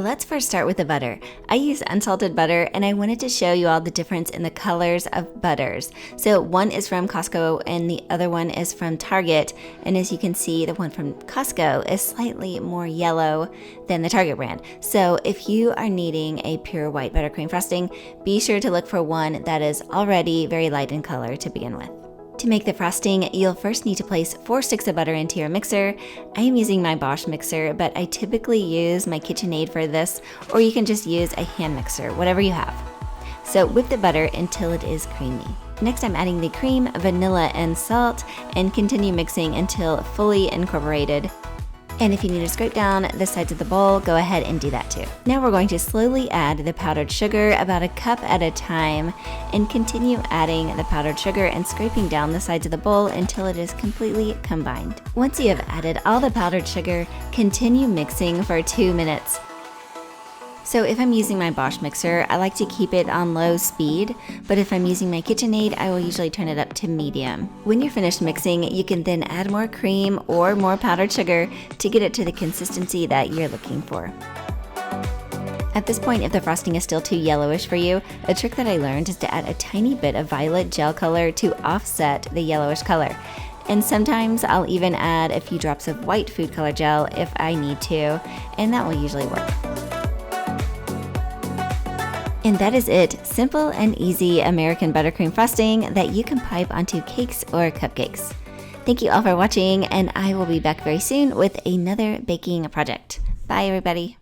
Let's first start with the butter. I use unsalted butter, and I wanted to show you all the difference in the colors of butters. So one is from Costco and the other one is from Target. And as you can see, the one from Costco is slightly more yellow than the Target brand. So if you are needing a pure white buttercream frosting, be sure to look for one that is already very light in color to begin with. To make the frosting, you'll first need to place 4 sticks of butter into your mixer. I am using my Bosch mixer, but I typically use my KitchenAid for this, or you can just use a hand mixer, whatever you have. So whip the butter until it is creamy. Next, I'm adding the cream, vanilla, and salt, and continue mixing until fully incorporated. And if you need to scrape down the sides of the bowl, go ahead and do that too. Now we're going to slowly add the powdered sugar, about a cup at a time, and continue adding the powdered sugar and scraping down the sides of the bowl until it is completely combined. Once you have added all the powdered sugar, continue mixing for 2 minutes. So if I'm using my Bosch mixer, I like to keep it on low speed, but if I'm using my KitchenAid, I will usually turn it up to medium. When you're finished mixing, you can then add more cream or more powdered sugar to get it to the consistency that you're looking for. At this point, if the frosting is still too yellowish for you, a trick that I learned is to add a tiny bit of violet gel color to offset the yellowish color. And sometimes I'll even add a few drops of white food color gel if I need to, and that will usually work. And that is it, simple and easy American buttercream frosting that you can pipe onto cakes or cupcakes. Thank you all for watching, and I will be back very soon with another baking project. Bye everybody.